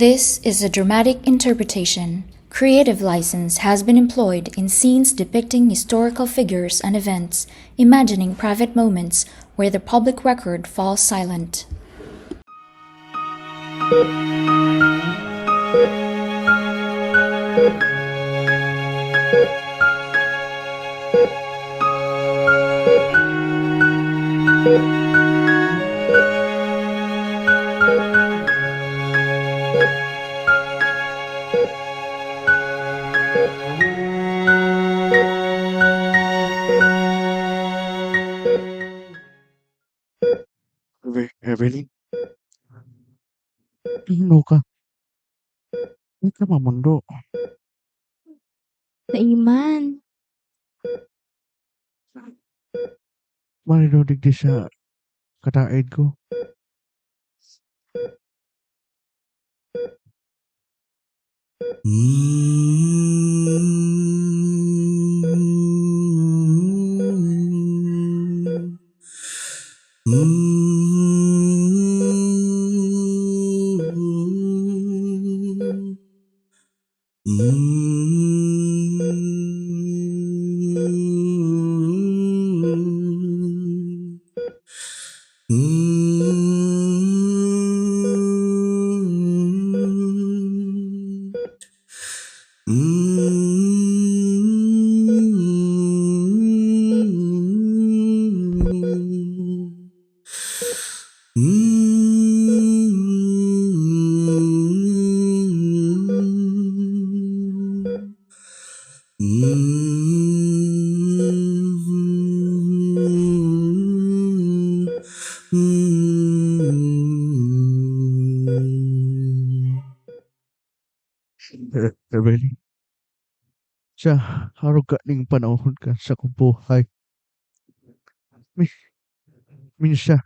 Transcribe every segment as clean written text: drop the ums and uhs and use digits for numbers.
This is a dramatic interpretation. Creative license has been employed in scenes depicting historical figures and events, imagining private moments where the public record falls silent. Evelyn, ano ka? Hindi ka mamundo. Naiman. Marinudig di sa kataid ko. Evelyn, siya, harog ka ning panahon ka sa kong buhay. Minsan,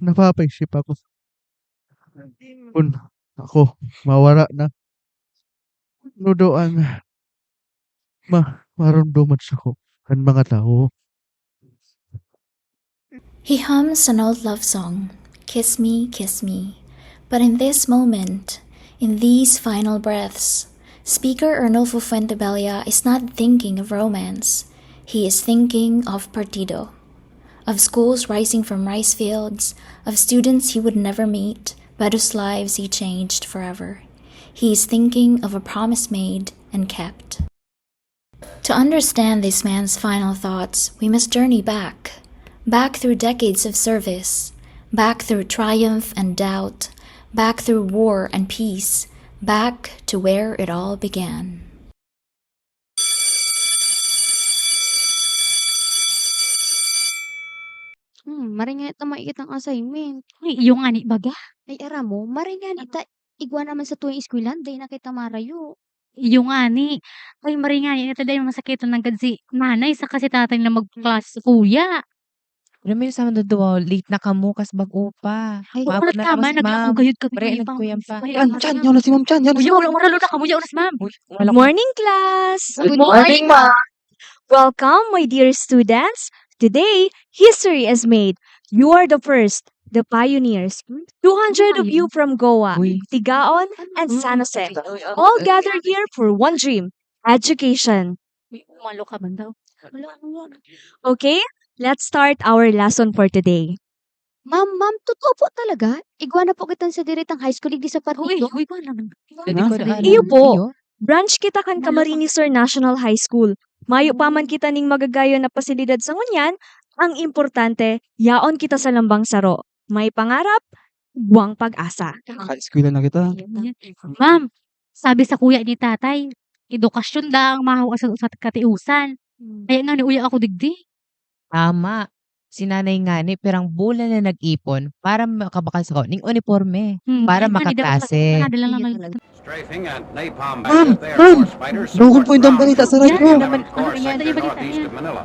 napapaisip ako. Kung ako, mawala na. Nudoan, maramdaman sa ko ang mga tao. He hums an old love song, Kiss Me, Kiss Me. But in this moment, in these final breaths, Speaker Arnulfo Fuentebella is not thinking of romance. He is thinking of partido, of schools rising from rice fields, of students he would never meet, but whose lives he changed forever. He is thinking of a promise made and kept. To understand this man's final thoughts, we must journey back through decades of service, back through triumph and doubt, back through war and peace, back to where it all began. Maringan ita maikit ang assignment. Uy, iyo nga ni baga. Ay, ara mo, maringan ita igwa naman sa tuwing eskwelahan, day na kita marayo. Iyo nga ni. Ay, maringan yan. Ito dahil masakitan ng si nanay sa kasi tatay na magklase sa kuya. Alam mo yung sama na daw, late na kamo kas bago pa. Ay, Wala Maabot na tama, kamo si ma'am. nagkakugayod ka. Pre, nagkuyam pa. Chan, yun na si Ma'am Chan, yan na si Uy, wala maralo na kamo. Unas, ma'am. Good morning, class! Good morning, ma'am! Welcome, my dear students. Today, history is made. You are the first, the pioneers. 200 of you from Goa, Uy. Tigaon, and San Jose, all gathered here for one dream, education. Uy, umalo ka man daw. Okay, let's start our lesson for today. Ma'am, totoo po talaga? Igwa na po kitan sa diritang high school, igdi sa Uy, partido. uy, ba naman? Iyo po. Branch kita kan Camarines Sur National High School. Mayo pa man kita ning magagayo na pasilidad sa ngunyan, ang importante, yaon kita sa lambang saro. May pangarap, buwang pag-asa. Ka-eskwela na kita. Ma'am, sabi sa kuya ni tatay, edukasyon da ang mahaw sa katiusan. Kaya nga ni uya ako digdi. Tama. Si nanay nga ni, perang bulan na nag-ipon para makabakal sa ning uniforme. Para makaklase. Strafing and napalm Ma'am, back at the Air Force fighters Dugol support po yung ground balita sa troops radyo. in the Naman, core ano yan? sector Yung balita northeast yan. of Manila.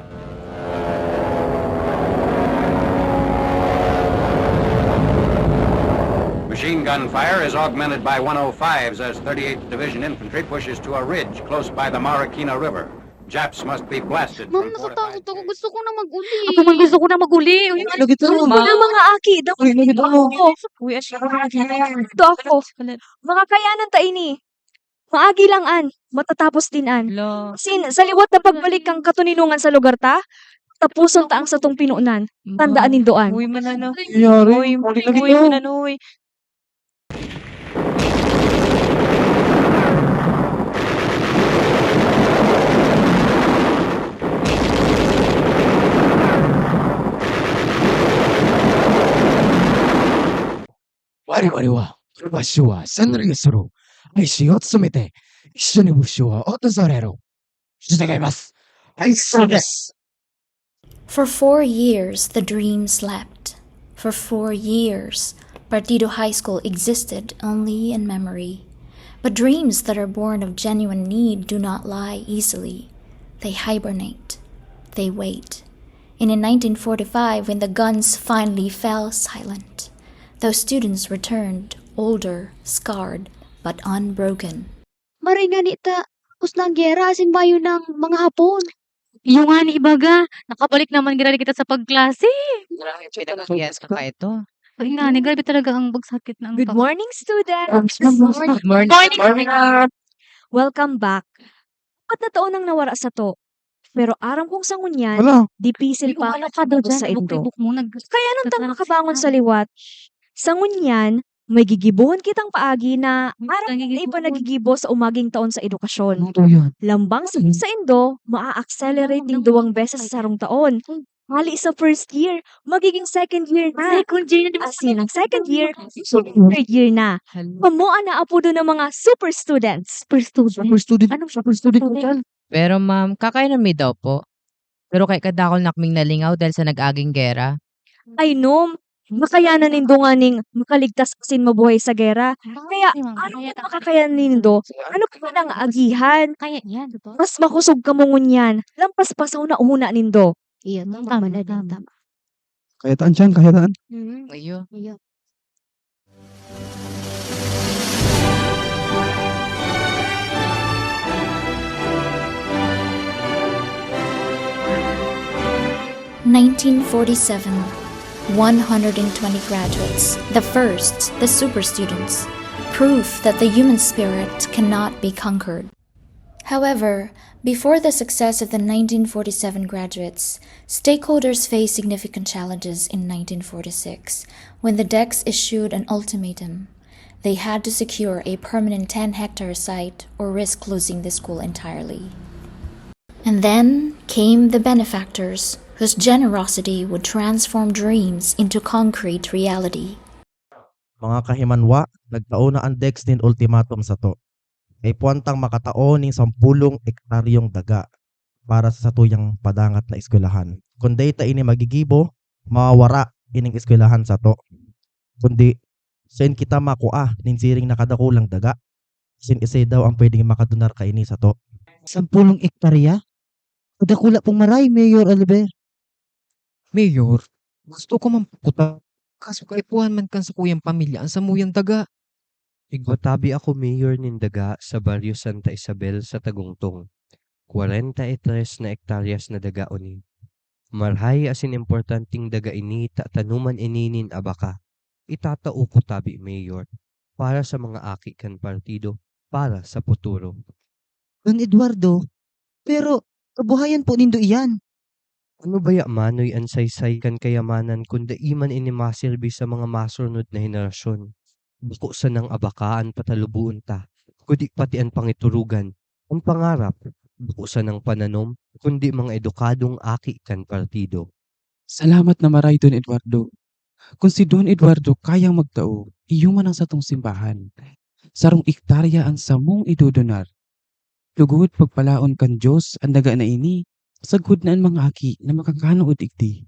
Machine gun fire is augmented by 105s as 38th Division Infantry pushes to a ridge close by the Marikina River. Japs must be blasted Ma'am, from natatakot fortified ako. Gusto ko na mag-uli. Ako man gusto ko na mag-uli. Uy, Lagi to, Ano ma. na mga aki? Dapat dito ako. Uy, Dito ako. Makakayanan ta ini. Maagi lang an. Matatapos din an. Lo. Sa liwat na pagbalik kang katuninungan sa lugar ta, tapuson ta ang satong pinuunan. Tandaan nindoan. Uy, manano. Nangyari? Uy, Uli lagi uy, to. manano, uy.我々は、場所はサンドリゲスロー、愛しを務めて、一緒に武将を訪れる。従います。はい、そうです。 For 4 years, the dream slept. For 4 years, Partido High School existed only in memory. But dreams that are born of genuine need do not lie easily. They hibernate. They wait. And in 1945, when the guns finally fell silent, those students returned, older, scarred, but unbroken. Maray nga nita. Tapos na ang gera. Asin bayo ng mga Hapon. yung nga ni Ibaga. Nakabalik naman ginali kita sa pagklase. Yes, ka ito. Uy nga ni, grabe talaga ang bagsakit ng Good morning, students! Good morning. Welcome back. Apat na taon nang nawara sa to. Pero aram kong sangunyan, Wala. dipisil pa Ano ka daw sa dyan? indo. Book mo. Kaya nung tang makabangon sa liwat, sangunyan, may gigibuhan kitang paagi na aram na iba nagigibo sa umaging taon sa edukasyon. Ano to yan? Lambang sa indo, maa-accelerate ng 2 beses sa sarong taon. Hali sa first year, magiging second year na. Second year na, di ba? As in, ang second year, third year na. Pamuan na apudo ng mga super students. First student. Super student. Anong Super student ko dyan. Pero ma'am, kakainan mi daw po. Pero kay kadakol nakming nalingaw dahil sa nag-aging gera. Ay nom, makayanan nindo nga ning makaligtas kasin mabuhay sa gera. Kaya, ano pa makakayanan nindo? Ano pa nang agihan? Kaya yan, di ba? Mas makusog ka mo ngunyan. Lampas pasaw na una nindo. Iya, Tama na din. tama. Kayataan dyan, kayataan. Ayo. Iya. (1947). 120 graduates, the first, the super students, proof that the human spirit cannot be conquered. However, before the success of the 1947 graduates, stakeholders faced significant challenges in 1946 when the DECS issued an ultimatum. They had to secure a permanent 10-hectare site or risk losing the school entirely. And then came the benefactors, whose generosity would transform dreams into concrete reality. Mga kahimanwa, nagtao na ang DECS din ultimatum sa to. Ay puwantang makatao ning 10 ektaryong daga para sa satuyang padangat na eskwelahan. Kundi ta ini magigibo, mawawara ining eskwelahan sa to. Kundi sen kita makua ning siring nakadakulang daga. Sin isay daw ang pwedeng makadunar ka ini sa to. 10 ektarya? Kadakula pong maray, Mayor Oliver. Mayor, gusto ko mampukuta. Kaso kaipuhan man kan sa kuyang pamilya ang samuyang daga. Igwatabi ako mayor nin daga sa Barrio Santa Isabel sa Tagungtong. 43 na ektaryas na daga oni. Marhay asin importanting daga ini tanuman ininin abaka. Itatao ko tabi mayor para sa mga aki kan partido, para sa futuro. Don Eduardo, pero kabuhayan po nindo iyan. Ano baya manoy ang saysay kan kayamanan kundi iman inimasilbi sa mga masunod na henerasyon. Buko sa nang abakaan patalubuon ta, kundi pati ang pangiturugan, ang pangarap, buko sa nang pananom, kundi mga edukadong aki kan partido. Salamat na maray Don Eduardo. Kung si Don Eduardo kayang magtao, iyo man ang satong simbahan. Sarong ektarya ang samong idudonar. Lugod pagpalaon kan Diyos ang daga na ini, sagud na ang mga aki na makakanood igdi.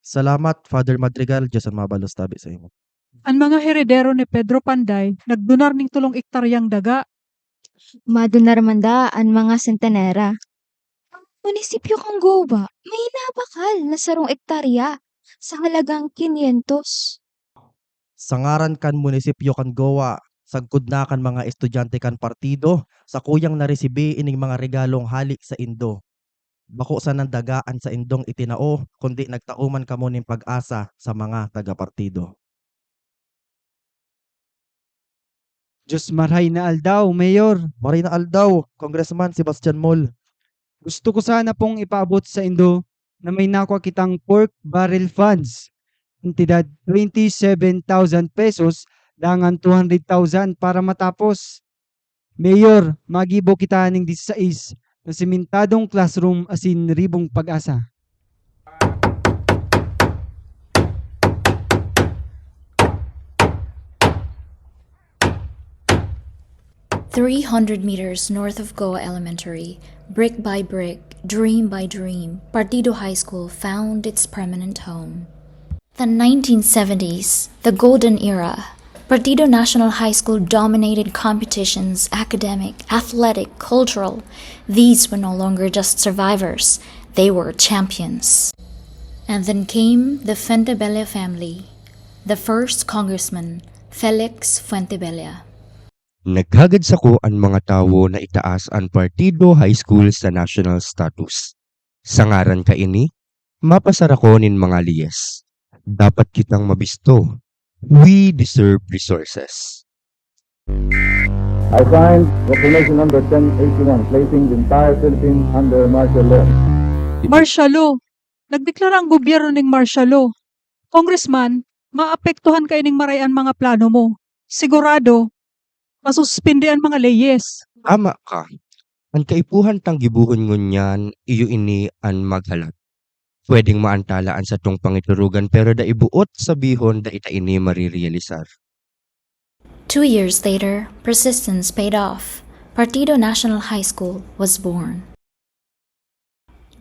Salamat Father Madrigal, Diyos ang mabalos tabi sa imo. Ang mga heredero ni Pedro Panday nagdunar ning 3 ektaryang daga. Madunar man da ang mga sentenera. Ang munisipyo kang Goba, may nabakal na 10 ektarya sa halagang 500. Sangaran kan munisipyo kan Goa, sagkod na kan mga estudyante kan partido, sa kuyang naresibi ining mga regalong halik sa Indo. Bako sa nandagaan sa indong itinao, kundi nagtauman kamo ning pag-asa sa mga taga-partido. Diyos maray na aldaw, Mayor. Marina Aldaw, Congressman Sebastian Mol. Gusto ko sana pong ipaabot sa Indo na may nakuha kitang pork barrel funds. Entidad 27,000 pesos, dangan 200,000 para matapos. Mayor, magibo kita ng 16 na simentadong classroom asin ribong pag-asa. "300 meters north of Goa Elementary, brick by brick, dream by dream, Partido High School found its permanent home. The 1970s, the golden era. Partido National High School dominated competitions, academic, athletic, cultural. These were no longer just survivors, they were champions. And then came the Fuentebella family, the first congressman, Felix Fuentebella. Naghagad sa ko ang mga tawo na itaas ang Partido High School sa national status. Sa ngaran ka ini, mapasara ko nin mga liyes. Dapat kitang mabisto. We deserve resources. I signed Proclamation number 1081, placing the entire Philippines under martial law. Martial law. Nagdeklara ang gobyerno ng martial law. Congressman, maapektuhan kayo ng marayan mga plano mo. Sigurado, masuspindi ang mga leyes. Tama ka. Ang kaipuhan tang gibuhon ngunyan, iyo ini ang maghalat. Pwedeng maantalaan sa tong pangiturugan pero da ibuot sa bihon da ita ini marirealisar. 2 years later, persistence paid off. Partido National High School was born.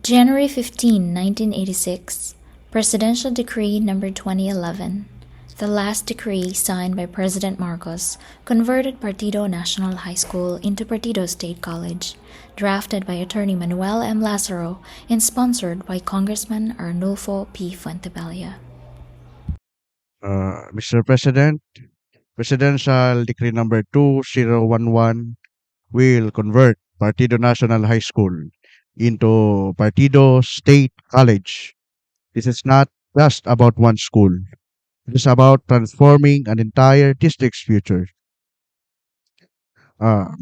January 15, 1986, Presidential Decree number 2011, the last decree signed by President Marcos, converted Partido National High School into Partido State College, drafted by Attorney Manuel M. Lazaro and sponsored by Congressman Arnulfo P. Fuentebella. Mr. President, Presidential Decree number 2011 will convert Partido National High School into Partido State College. This is not just about one school. It is about transforming an entire district's future.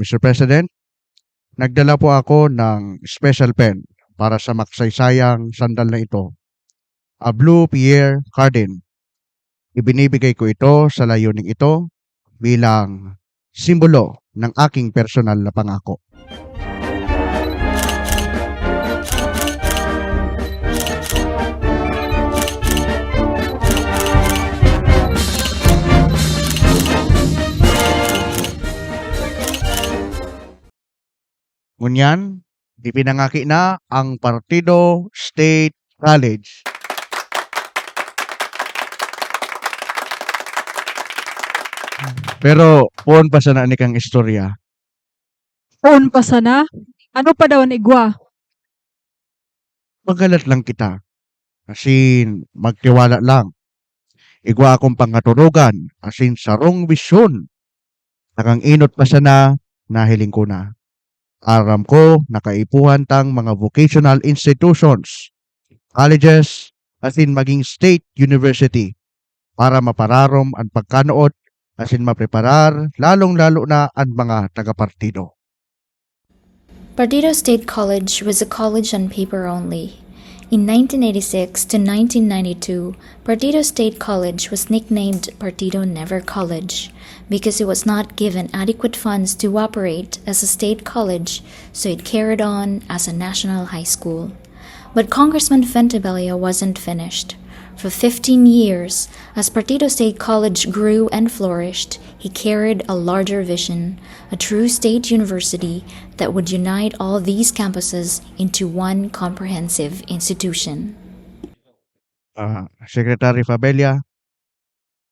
Mr. President, nagdala po ako ng special pen para sa maksaysayang sandal na ito. A blue Pierre Cardin. Ibinibigay ko ito sa layuning ito bilang simbolo ng aking personal na pangako. Ngunyan, ipinangaki na ang Partido State College. Pero, puon pa sana ni kang istorya. Poon pa sana? Ano pa daw ang igwa? Magalat lang kita. Asin, magtiwala lang. Igwa akong pangaturugan, asin sarong bisyon. Nakang inot pa sana, nahiling ko na. Aram ko, nakaipuhan tang mga vocational institutions, colleges, asin maging state university para mapararom ang pagkanood asin mapreparar lalong-lalo na ang mga taga-partido. Partido State College was a college on paper only. In 1986 to 1992, Partido State College was nicknamed Partido Never College because it was not given adequate funds to operate as a state college, so it carried on as a national high school. But Congressman Fuentebella wasn't finished. For 15 years, as Partido State College grew and flourished, he carried a larger vision, a true state university that would unite all these campuses into one comprehensive institution. Secretary Fabella,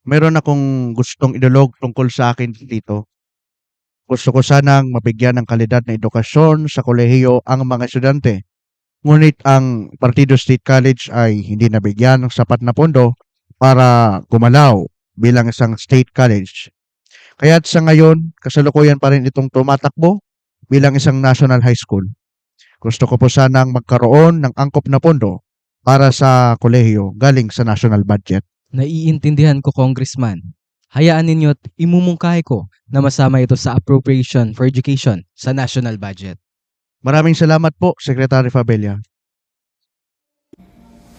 meron akong gustong idulog tungkol sa akin dito. Gusto ko sanang mabigyan ng kalidad na edukasyon sa kolehiyo ang mga estudyante. Ngunit ang Partido State College ay hindi nabigyan ng sapat na pondo para gumalaw bilang isang state college. Kaya't sa ngayon, kasalukuyan pa rin itong tumatakbo bilang isang national high school. Gusto ko po sanang magkaroon ng angkop na pondo para sa kolehiyo galing sa national budget. Naiintindihan ko, Congressman. Hayaan ninyo't imumungkahi ko na masama ito sa appropriation for education sa national budget. Maraming salamat po, Secretary Fabella.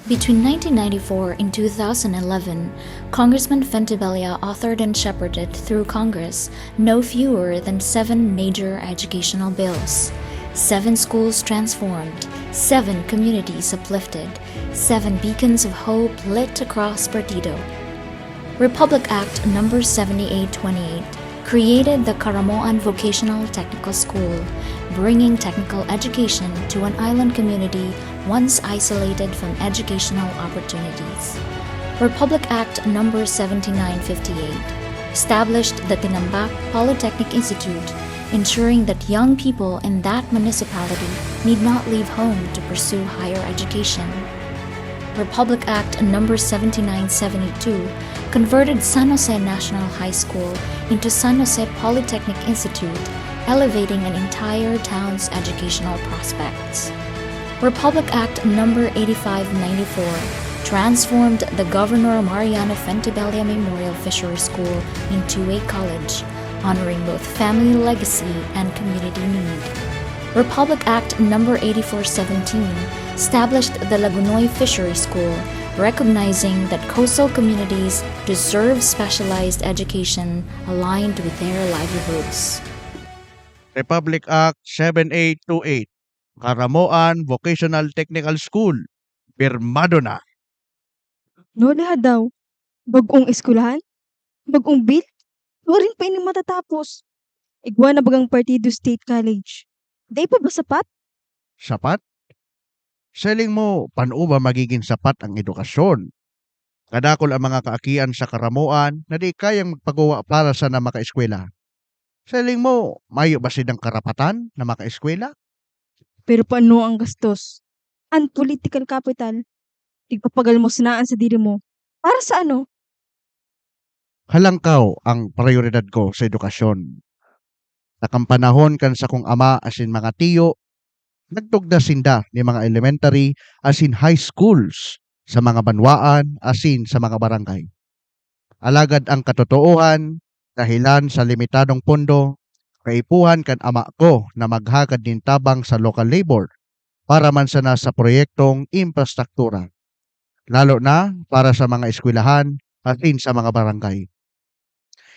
Between 1994 and 2011, Congressman Fentebella authored and shepherded through Congress no fewer than 7 major educational bills, 7 schools transformed, 7 communities uplifted, 7 beacons of hope lit across Partido. Republic Act No. 7828 created the Caramoan Vocational Technical School, bringing technical education to an island community once isolated from educational opportunities. Republic Act No. 7958 established the Tinambak Polytechnic Institute, ensuring that young people in that municipality need not leave home to pursue higher education. Republic Act No. 7972 converted San Jose National High School into San Jose Polytechnic Institute, elevating an entire town's educational prospects. Republic Act No. 8594 transformed the Governor Mariano Fentebella Memorial Fishery School into a college, honoring both family legacy and community need. Republic Act No. 8417 established the Lagunoy Fishery School, recognizing that coastal communities deserve specialized education aligned with their livelihoods. Republic Act 7828, Caramoan Vocational Technical School, pirmado na. No lahat daw. Bagong eskwelahan? Bagong bill? Rin pa ini matatapos. Igwa na bagang Partido State College. Day pa ba sapat? Sapat? Selling mo, paano ba magiging sapat ang edukasyon? Kadakol ang mga kaakian sa Caramoan na di kayang magpagawa para sa na makaeskwela. Selling mo, mayo ba silang karapatan na makaeskwela? Pero paano ang gastos? Ang political capital? Tigpapagal mo sinaan sa diri mo. Para sa ano? Halangkaw ang prioridad ko sa edukasyon. Nakampanahon kan sa kong ama asin mga tiyo, nagtugda sinda ni mga elementary asin high schools sa mga banwaan asin sa mga barangay. Alagad ang katotoohan, dahilan sa limitadong pondo, kaipuhan kan ama ko na maghagad din tabang sa local labor para man sana sa proyektong infrastruktura, lalo na para sa mga eskwelahan asin sa mga barangay.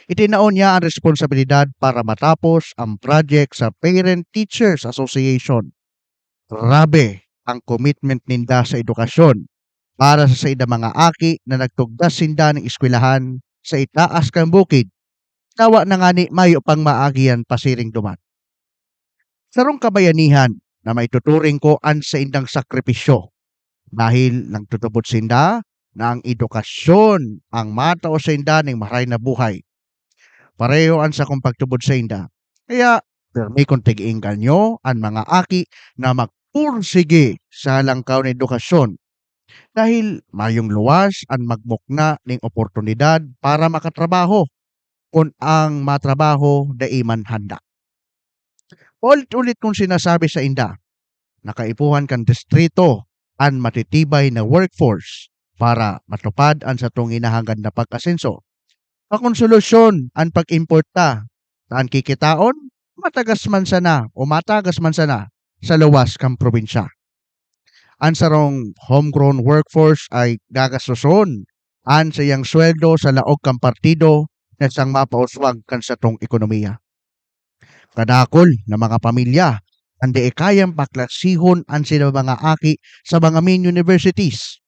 Itinaon niya ang responsibilidad para matapos ang project sa Parent Teachers Association. Grabe ang commitment ninda sa edukasyon para sa ida mga aki na nagtugdas sinda ng eskwelahan sa itaas kang bukid. Tawa na nga ni mayo pang maagian pasiring duman. Sarong kabayanihan na maituturing ko an sa indang sakripisyo dahil nagtutubod sinda na ang edukasyon ang matao sa inda ng maray na buhay. Pareho an sa kong pagtubod sa inda. Kaya, may kong tig-inggal nyo ang mga aki na magpursige sa halangkaw ng edukasyon dahil mayong luwas ang magmukna ng oportunidad para makatrabaho kung ang matrabaho daiman handa. Ulit-ulit kong sinasabi sa inda, nakaipuhan kang distrito ang matitibay na workforce para matupad ang sa tong inahangad na pag-asenso. Akong solusyon ang pag-importa saan kikitaon, matagas man sana o matagas man sana sa luwas kang probinsya. Ang sarong homegrown workforce ay gagastuson an sa iyang sweldo sa laog kang partido na siyang mapauswag kan sa tong ekonomiya. Kadakol na mga pamilya andi kayang paklasihon ang sila mga aki sa mga main universities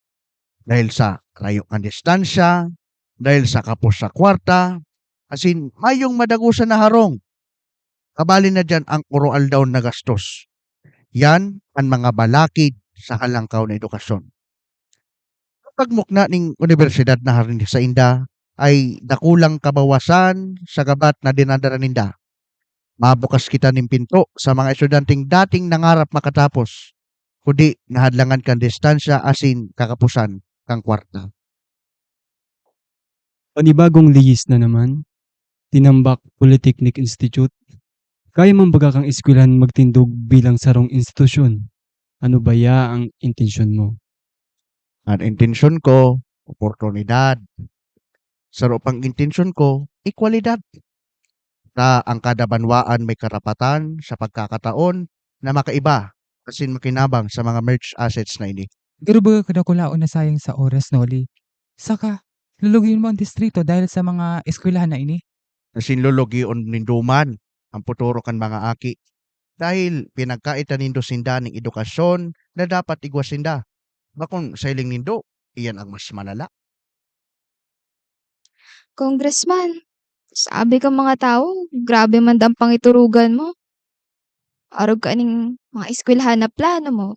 dahil sa layo ang distansya, dahil sa kapos sa kwarta, asin mayong madagusan na harong. Kabalin na dyan ang urual daw na gastos. Yan ang mga balakid sa halangkaw na edukasyon. Pagmukna ning universidad na harin sa inda ay dakulang kabawasan sa gabat na dinadara ninda. Mabukas kita ning pinto sa mga estudyanteng dating nangarap makatapos, kundi nahadlangan kang distansya asin kakapusan kang kwarta. Panibagong lihis na naman, Tinambak Polytechnic Institute. Kaya man baga kang eskwelahan magtindog bilang sarong institusyon. Ano ba ang intensyon mo? Ang intensyon ko, oportunidad. Saro pang intensyon ko, ekwalidad. Na ang kada banwaan may karapatan sa pagkakataon na makaiba asin makinabang sa mga merged assets na ini. Pero baga kada kulaon na sayang sa oras, Noli. Saka, lulugin mo ang distrito dahil sa mga eskwelahan na ini. Asin lulugion ninduman ang puturo kan mga aki. Dahil pinagkaitan nindo sinda ng edukasyon na dapat igwasinda. Bakon sailing nindo, iyan ang mas malala. Congressman, sabi ka mga tao, grabe man ang pangiturugan mo. Arog ka ning mga eskwelahan na plano mo,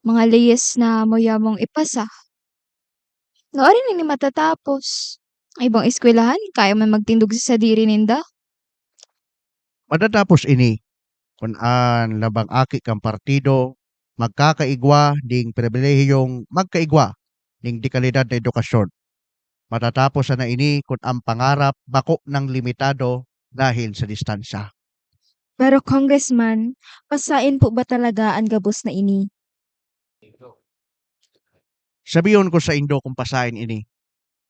mga leyes na moya mong ipasa. Noon rin ni matatapos. Ang ibang eskwelahan, kaya man magtindog sa sadiri ninda. Matatapos ini, kung an labang aki kang partido, magkakaigwa ding pribilehiyong magkaigwa ding di kalidad na edukasyon. Matatapos na ini kung ang pangarap bako ng limitado dahil sa distansya. Pero Congressman, pasain po ba talaga ang gabos na ini? Sabiyon ko sa Indo kung pasain ini.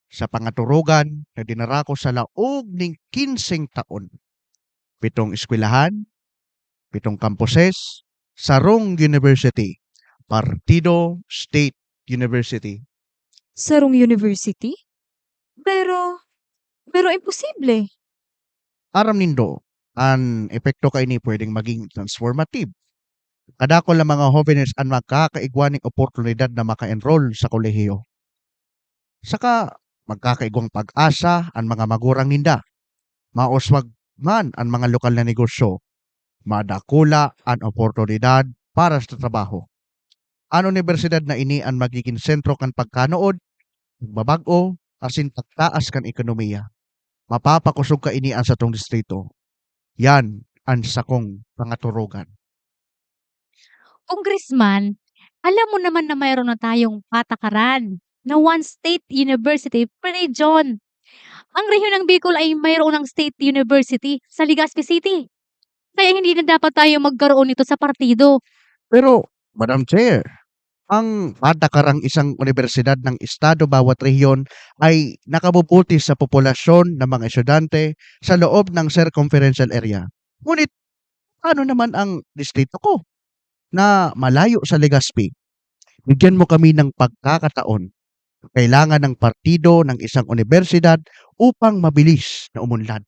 Sa pangaturugan na dinara ko sa laog ning 15 taon. 7 eskwelahan, 7 campuses, sarong university, Partido State University. Sarong University? Pero imposible. Aram nindo, ang epekto kay ni pwedeng maging transformative. Kadako lang mga jóvenes ang magkakaigwaning oportunidad na maka-enroll sa kolehiyo. Saka magkakaigwang pag-asa ang mga magurang ninda. Mauswag man ang mga lokal na negosyo. Madakula ang oportunidad para sa trabaho. Ang universidad na ini ang magiging sentro kan pagkanood, mabago, asin pagtaas kan ekonomiya. Mapapakusog ka ini ang satong distrito. Yan ang sakong pangaturugan. Congressman, alam mo naman na mayroon na tayong patakaran na one state university per region. Ang rehiyon ng Bicol ay mayroon ng state university sa Legazpi City. Kaya hindi na dapat tayo magkaroon nito sa partido. Pero, Madam Chair, ang patakarang isang universidad ng estado bawat rehiyon ay nakabubuti sa populasyon ng mga estudyante sa loob ng circumferential area. Ngunit, ano naman ang distrito ko na malayo sa Legazpi? Bigyan mo kami ng pagkakataon. Kailangan ng partido ng isang universidad upang mabilis na umunlad.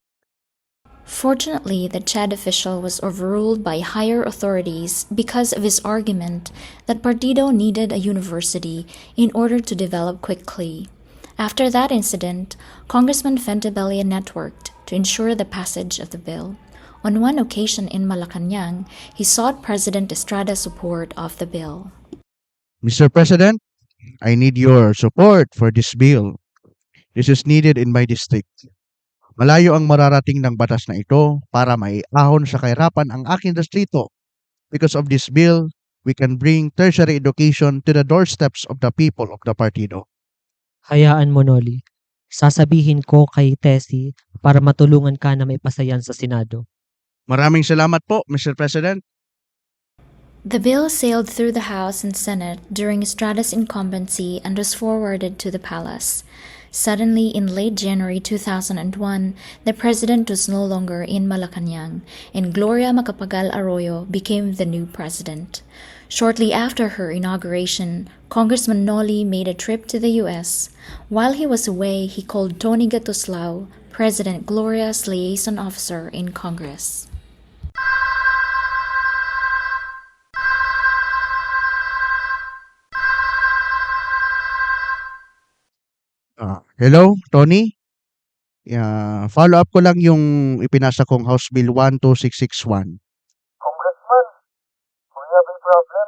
Fortunately, the Chad official was overruled by higher authorities because of his argument that Partido needed a university in order to develop quickly. After that incident, Congressman Fentebella networked to ensure the passage of the bill. On one occasion in Malacanang, he sought President Estrada's support of the bill. Mr. President, I need your support for this bill. This is needed in my district. Malayo ang mararating ng batas na ito para maiahon sa kahirapan ang aking distrito. Because of this bill, we can bring tertiary education to the doorsteps of the people of the partido. Hayaan mo, Noli. Sasabihin ko kay Tessie para matulungan ka na maipasa yan sa Senado. Maraming salamat po, Mr. President. The bill sailed through the House and Senate during Estrada's incumbency and was forwarded to the palace. Suddenly, in late January 2001, the president was no longer in Malacanang, and Gloria Macapagal Arroyo became the new president. Shortly after her inauguration, Congressman Noli made a trip to the U.S. While he was away, he called Tony Gatuslao, President Gloria's liaison officer in Congress. Hello, Tony? Follow up ko lang yung ipinasa kong House Bill 12661. Congressman, we have a problem.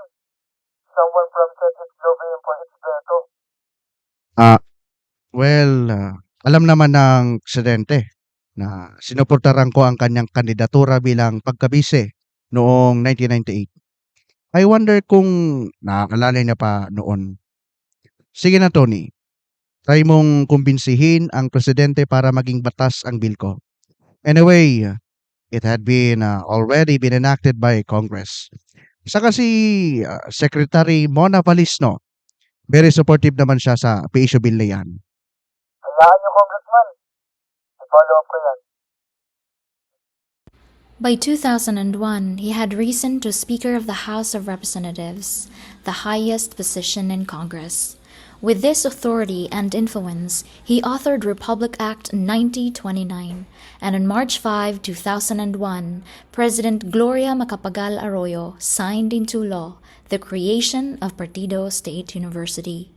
Someone from Chad is lobbying for its veto. Alam naman ng presidente na sinuportaran ko ang kanyang kandidatura bilang pagkabise noong 1998. I wonder kung nakakaalala niya pa noon. Sige na, Tony. Try mong kumbinsihin ang presidente para maging batas ang bill ko. Anyway, it had been already been enacted by Congress. Saka si Secretary Mona Valisno, very supportive naman siya sa PSU bill na yan. Hayaan niyo, Congressman. I-follow up ko yan. By 2001, he had risen to Speaker of the House of Representatives, the highest position in Congress. With this authority and influence, he authored Republic Act 9029, and on March 5, 2001, President Gloria Macapagal Arroyo signed into law the creation of Partido State University.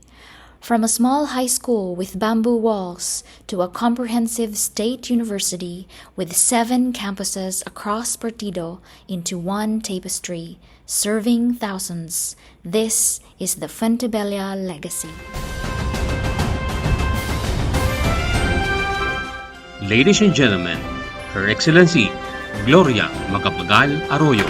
From a small high school with bamboo walls to a comprehensive state university with 7 campuses across Partido into one tapestry, serving thousands, this is the Fuentebella legacy. Ladies and gentlemen, Her Excellency Gloria Macapagal Arroyo.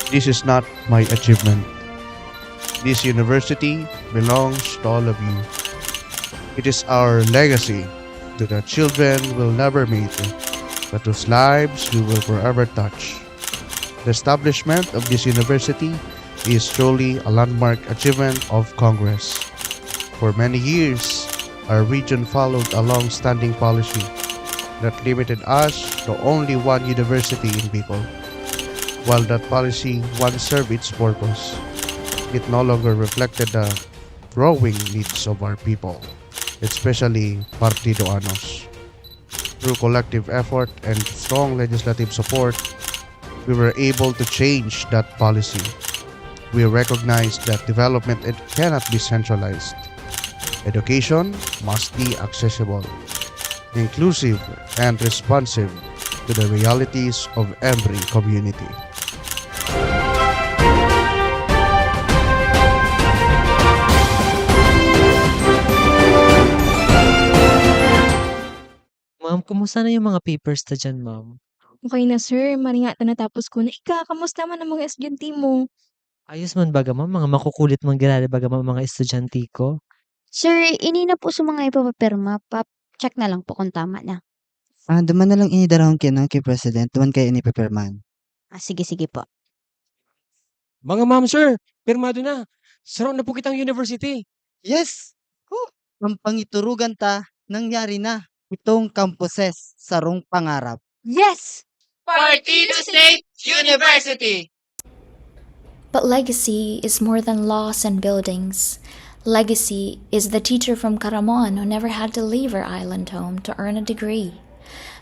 This is not my achievement. This university belongs to all of you. It is our legacy to the children we'll never meet, but whose lives we will forever touch. The establishment of this university is truly a landmark achievement of Congress. For many years, our region followed a long-standing policy that limited us to only one university in Bicol. While that policy once served its purpose, it no longer reflected the growing needs of our people, especially Partidoanos. Through collective effort and strong legislative support, we were able to change that policy. We recognize that development cannot be centralized. Education must be accessible, inclusive, and responsive to the realities of every community. Ma'am, kumusta na yung mga papers na dyan, ma'am? Okay na, sir. Mari nga natapos ko na. Kamusta man ang mga estudyante mo? Ayos man baga, ma'am. Mga makukulit man ginali baga, ma'am, mga estudyante ko. Sir, ini na po sa mga ipapapirma. Check na lang po kung tama na. Duman na lang inidarahon kay President. Duman kayo inipipirman. Sige po. Mga ma'am, sir, pirmado na. Saro na po kitang university. Yes! Ang pangiturugan ta, nangyari na. Itong campuses, sarong pangarap. Yes! Partido State University! But legacy is more than laws and buildings. Legacy is the teacher from Caramon who never had to leave her island home to earn a degree.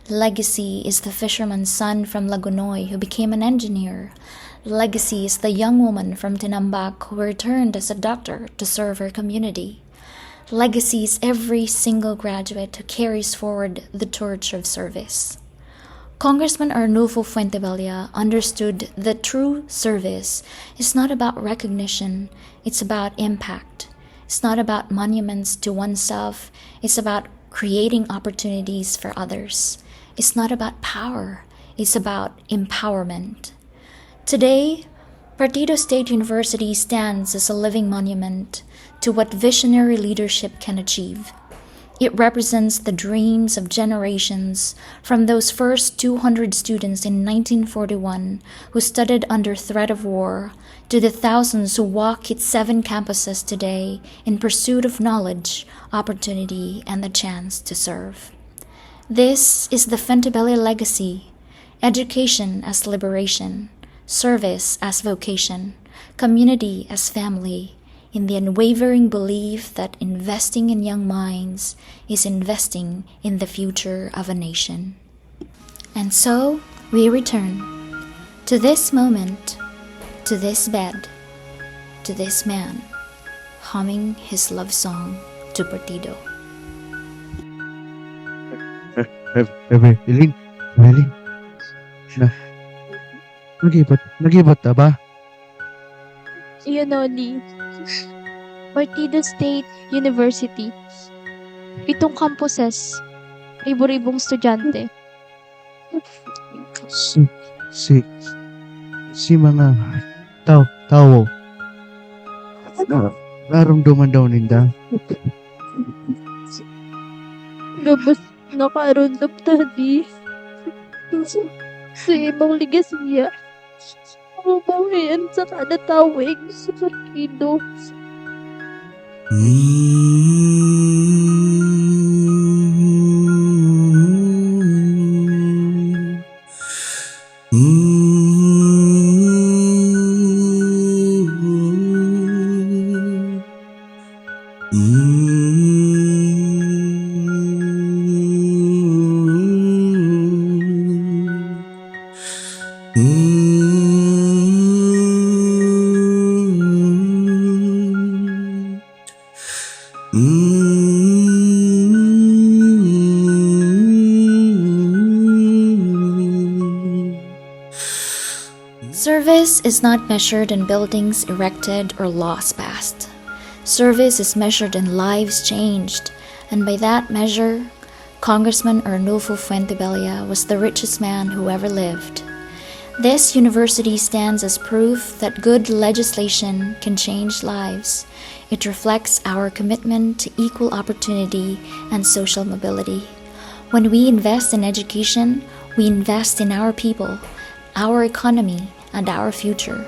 Legacy is the fisherman's son from Lagunoy who became an engineer. Legacy is the young woman from Tinambak who returned as a doctor to serve her community. Legacy is every single graduate who carries forward the torch of service. Congressman Arnulfo Fuentebella understood that true service is not about recognition, it's about impact. It's not about monuments to oneself, it's about creating opportunities for others. It's not about power, it's about empowerment. Today, Partido State University stands as a living monument to what visionary leadership can achieve. It represents the dreams of generations from those first 200 students in 1941 who studied under threat of war to the thousands who walk its 7 campuses today in pursuit of knowledge, opportunity, and the chance to serve. This is the Fuentebella legacy, education as liberation, service as vocation, community as family, in the unwavering belief that investing in young minds is investing in the future of a nation. And so we return to this moment, to this bed, to this man, humming his love song to Partido. Evelyn, nagibat na ba? Noli, Partido State University. 7 campuses, libo-libong estudyante. Si mga tao naramdaman daw ninda. Labas na karon tadi. Sa ibang ligasiya. Mabuhayan sa kada tawig sa partido. Service is not measured in buildings erected or laws passed. Service is measured in lives changed, and by that measure, Congressman Arnulfo Fuentebella was the richest man who ever lived. This university stands as proof that good legislation can change lives. It reflects our commitment to equal opportunity and social mobility. When we invest in education, we invest in our people, our economy, and our future.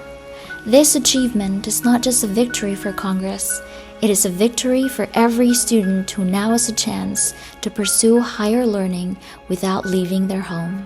This achievement is not just a victory for Congress, it is a victory for every student who now has a chance to pursue higher learning without leaving their home.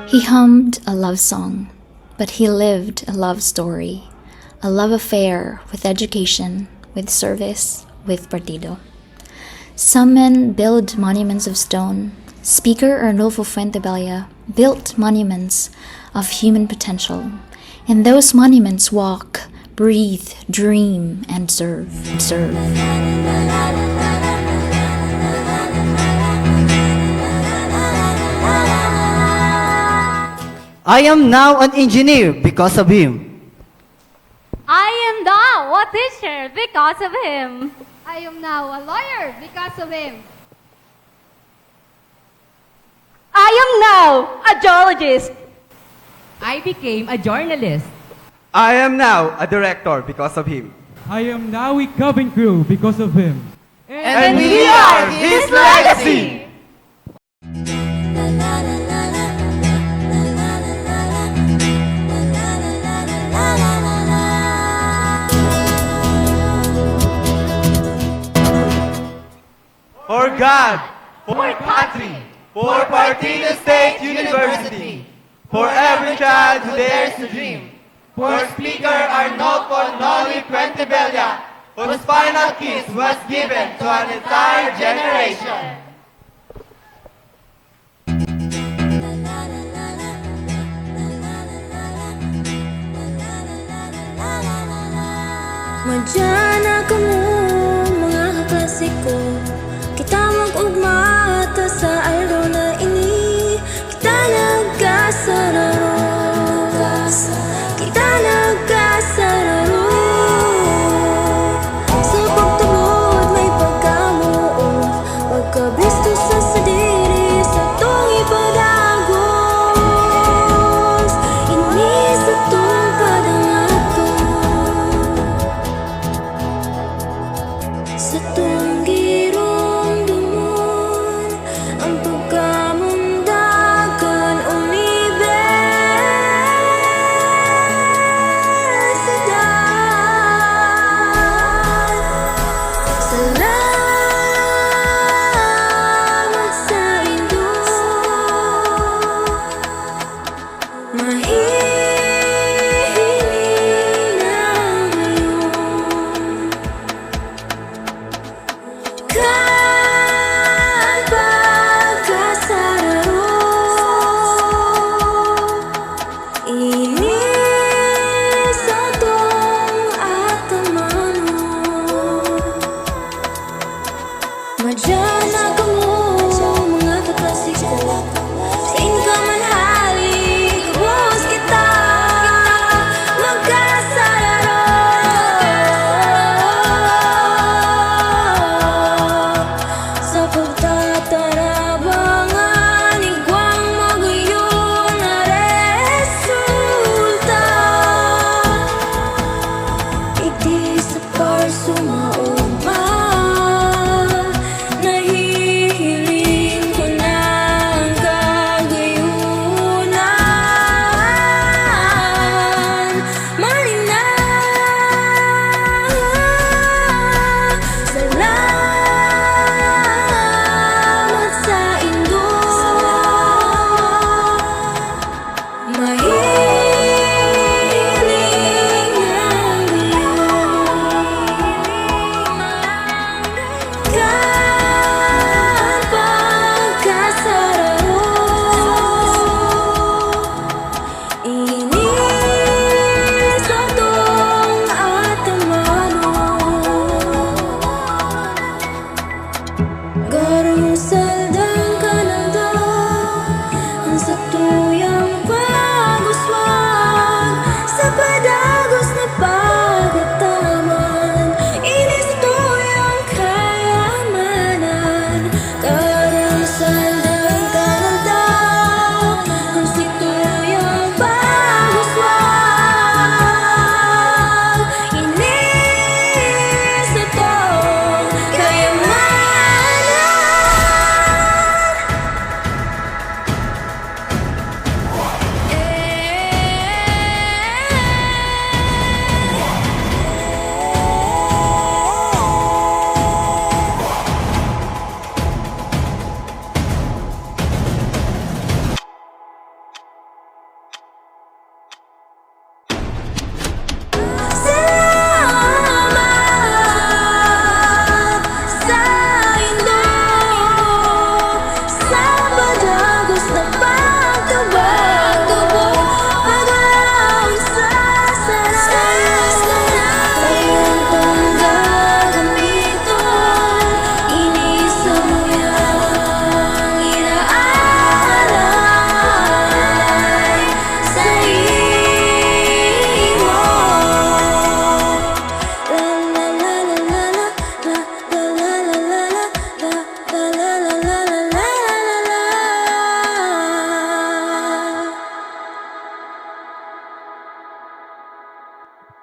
He hummed a love song, but he lived a love story, a love affair with education, with service, with Partido. Some men build monuments of stone. Speaker Arnulfo Fuentebella built monuments of human potential. In those monuments walk, breathe, dream, and serve. I am now an engineer because of him. I am now a teacher because of him. I am now a lawyer because of him. I am now a geologist. I became a journalist. I am now a director because of him. I am now a cabin crew because of him. And we are his legacy! For God, for country, for Partido State University, for every child who dares to dream, for Speaker Arnulfo Noli Fuentebella, whose final kiss was given to an entire generation. Madyan kamo mga kaklasiko, kita mag-ugma ta sa araw na ini. Kita nagkasararo, kita nagkasararo.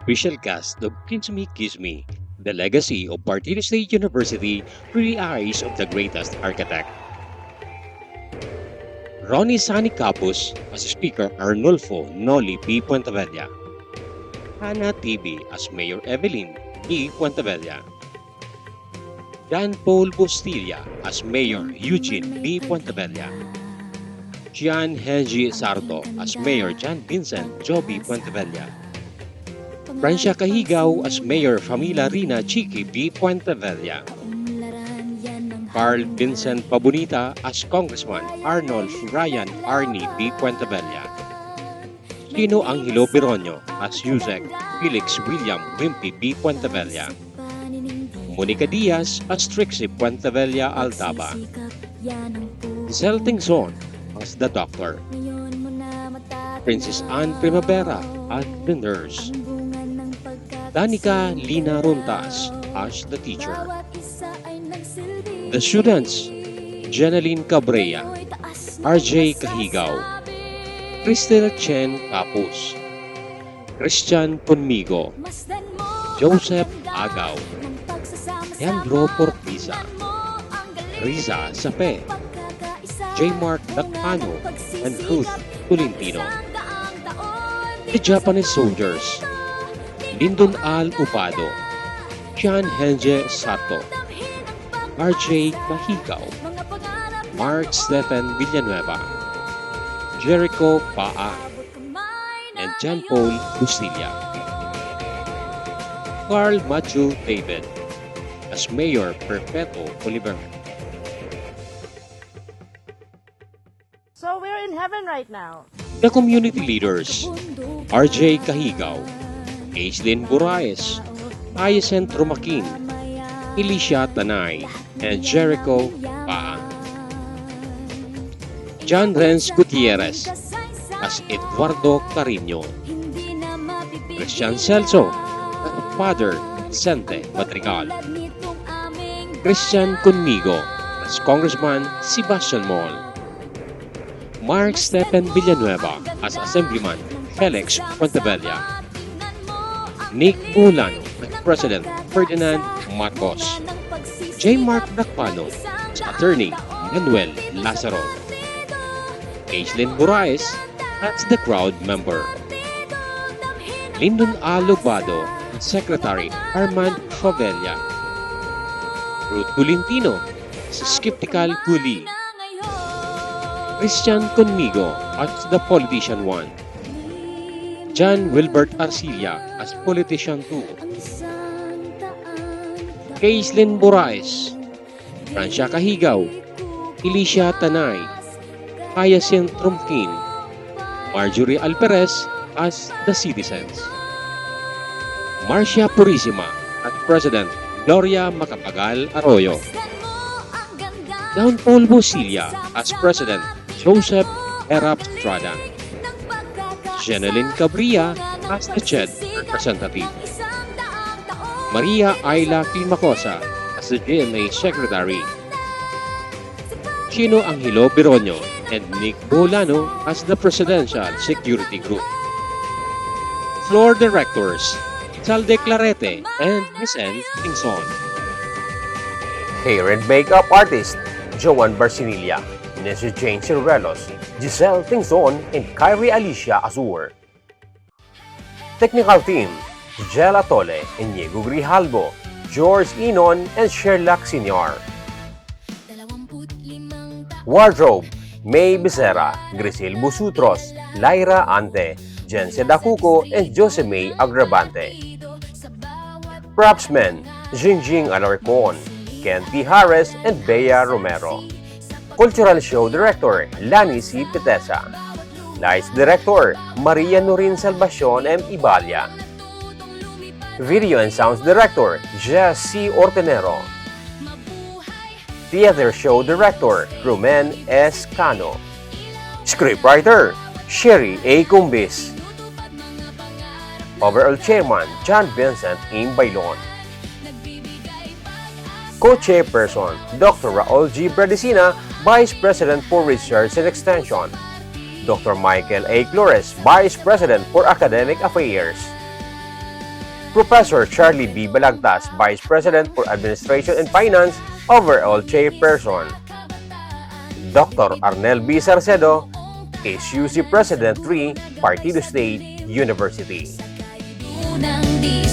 Official cast of Kiss Me, Kiss Me, the legacy of Partida State University through the eyes of the greatest architect. Ronnie Sani Capus as Speaker Arnulfo Noli P. Puentevella. Hannah TV as Mayor Evelyn E. Puentevella. Dan Paul Bustilla as Mayor Eugene B. Puentevella. Gian Henry Sarto as Mayor John Vincent Joby Puentevella. Francia Cahigaw as Mayor Famila Rina Chiqui B. Puentevella. Carl Vincent Pabonita as Congressman Arnold Ryan Arnie B. Puentevella. Lino Angelo Bironio as Yusek Felix William Wimpy B. Puentevella. Monica Diaz as Trixie Puentevella Altaba. Zel Tingson as the Doctor. Princess Anne Primavera as the Nurse. Danica Lina Runtas as the Teacher. The students, Jeneline Cabrera, RJ Cahigaw, Cristel Chen Capus, Christian Conmigo, Joseph Agaw, Leandro Portisa, Riza Sape, J. Mark Dacano, and Ruth Tolentino. The Japanese soldiers, Lyndon Al Upado, Sean Henje Sato, RJ Cahigaw, Mark Stephen Villanueva, Jericho Paa, and John Paul Bustilla. Carl Matthew David as Mayor Perpetuo Oliver. So we're in heaven right now. The community leaders, RJ Cahigaw, Aislinn Buraes, Hyacinth Romaquin, Alicia Tanay, and Jericho Paa. John Renz Gutierrez as Eduardo Carino. Christian Celso as Father Vicente Madrigal. Christian Conmigo as Congressman Sebastian Moll. Mark Stephen Villanueva as Assemblyman Felix Puentevella. Nick Ulan as President Ferdinand Marcos. J. Mark Dacpano as Attorney Manuel Lazaro. Aislinn Buraes as the crowd member. Lyndon A. Lobado as Secretary Armand Favela. Ruth Tolentino as Skeptical Culi. Christian Conmigo as the Politician 1. John Wilbert Arcilla as Politician 2. Aislinn Buraes, Francia Cahigaw, Alicia Tanay, Hyacinth Romaquin, Marjorie Alperez as the Citizens. Marcia Purisima at President Gloria Macapagal Arroyo. Don Paul Bustilla as President Joseph Erap Estrada. Jeneline Cabrera as the CHED representative. Maria Ayla Climacosa as the GMA Secretary. Chino Angelo Bironio and Nick Bolano as the Presidential Security Group. Floor Directors, Salde Clarete and Miss N. Tingson. Hair and Makeup Artist, Joan Barcinilla, Nessie Jane Ciruelos, Giselle Tingson, and Kyrie Alicia Azur. Technical Team, Jella Tole, Inigo Grijalbo, George Inon, and Sherlock Sr. Wardrobe, May Becerra, Grisel Busutros, Lyra Ante, Jense Dacuco, and Josemay Agravante. Propsmen, Jingjing Alarcon, Ken T. Harris, and Bea Romero. Cultural Show Director, Lani C. Petesa. Lights Director, Maria Norin Salvacion M. Ibalia. Video and Sounds Director, Jess C. Ortenero. Theater Show Director, Rumen S. Cano. Scriptwriter, Sherry A. Cumbis. Overall Chairman, John Vincent M. Bailon. Co-Chairperson, Dr. Raul G. Bradicina, Vice President for Research and Extension. Dr. Michael A. Flores, Vice President for Academic Affairs. Professor Charlie B. Balagtas, Vice President for Administration and Finance, overall chairperson. Dr. Arnel B. Sarcedo, SUC President 3, Partido State University. Unang di